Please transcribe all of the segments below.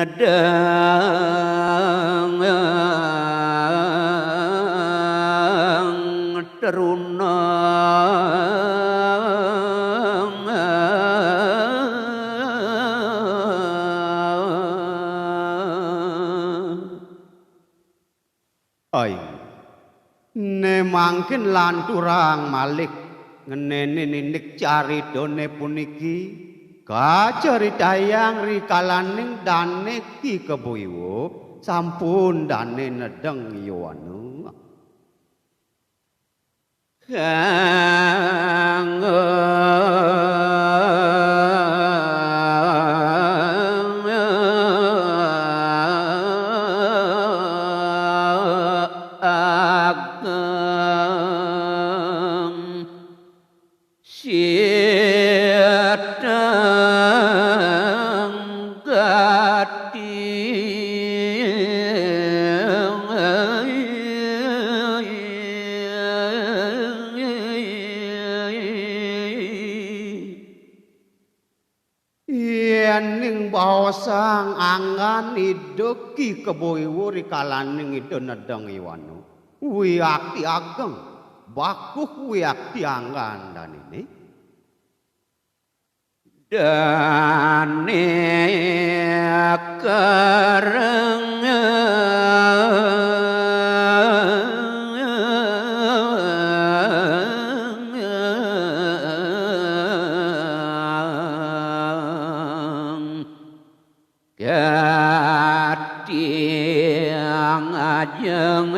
Nadang teruna Ai ne mangkin lanturang malik ngenene ninik caridone puniki kacaritayang rikalaning dane Ki Keboiwo sampun dane nedeng yowanu kang ageng siatang gati ning bawasang angan iduk Ki Keboiwo rikalaning ido nedeng yowanu wiakti ageng bakuh wiakti angan dan ini dane kareng gatiang ajeng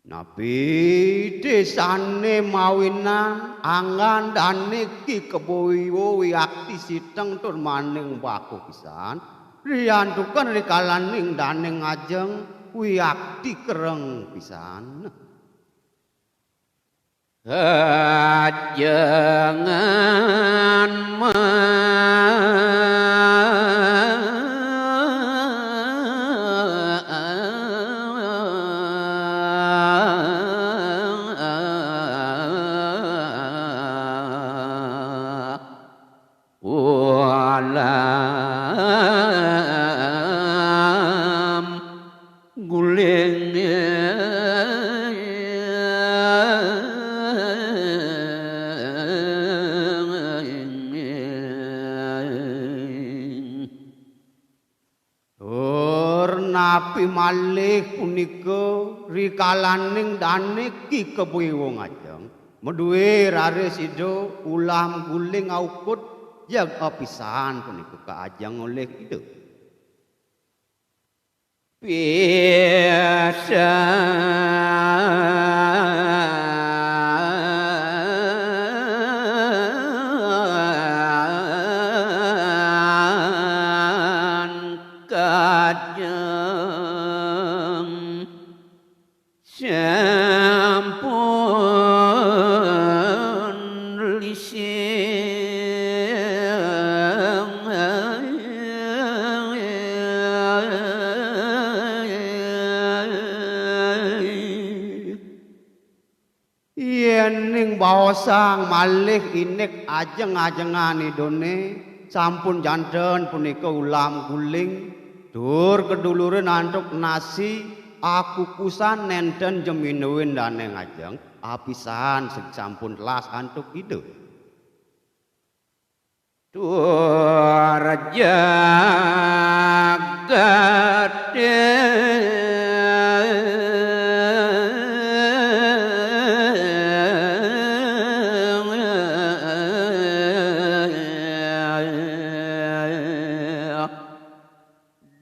napi desane mawinan angan dane Ki Keboiwo wiakti siteng tur maning baku pisan riyantukan rikalaning dane ngajeng wiakti kereng pisan ajengan walam guling napi malih punika rikalaning dane Ki Keboiwo ngajeng meduwe rare sido ulam guling aukut yang pisan punika kaajeng oleh itu biasa sampun lising yen ning bawasang malih inik ajeng-ajengan idone sampun janten punika ulam guling dur keduluren antuk nasi akukusan nenten jeminuin dane ngajeng apisan sampun telas antuk ide tur jagat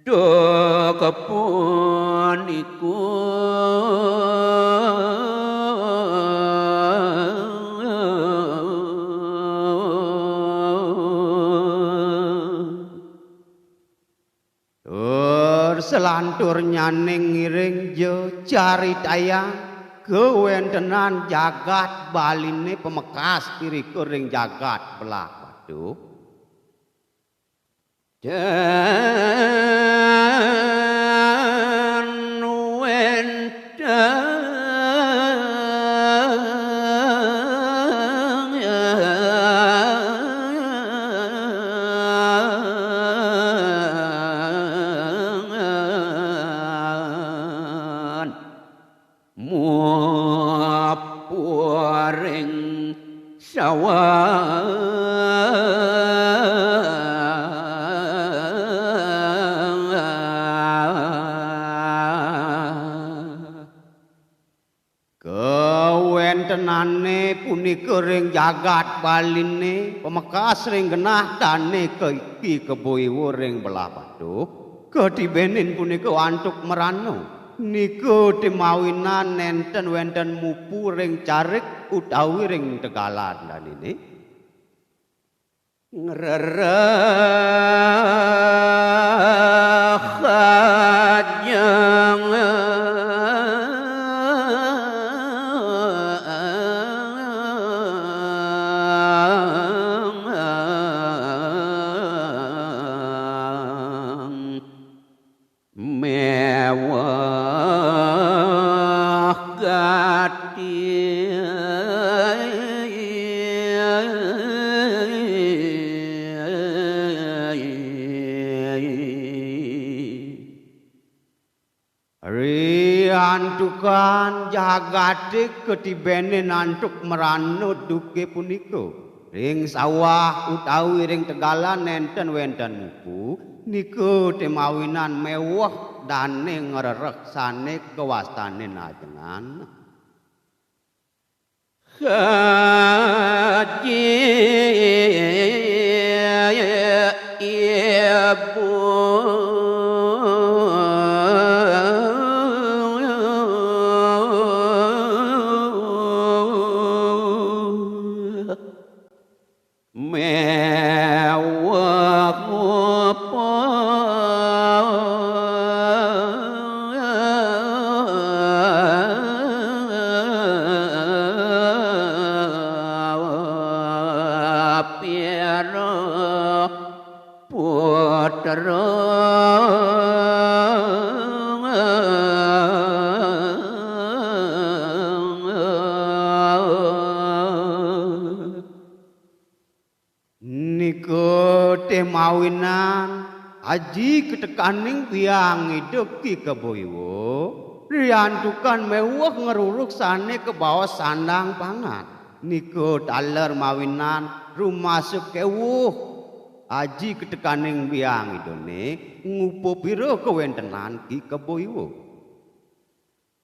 do kepuniku selantu matur nyaning ngiring je caritaya kewentenan jagat baline pemekas irika ring jagat belah waduh dan wenten muapuring sawah kewentenane punika ring jagat baline pemekas ring genah dane iki keboiwo ring belah paduh ketibenin punika antuk merano nika demawinan nenten wenten mupu ring carik utawi ring tegalan danine ngrerahajeng mewah gati riantukan jagate ketibene nantuk meranut duke punika ring sawah utawi ring tegalan nenten wenten mupu nika temawinan mewah dane ngrereksane kewastane najengan haji ibu mewah piara putra nika temawinan aji ketekaning biang ideki keboiwo riantukan mewah ngeruruksane ke bawah sandang pangan nika taler mawinan rumasuk kewuh aji ketekaning biang idone ngupo pira kewentenan ki keboiwo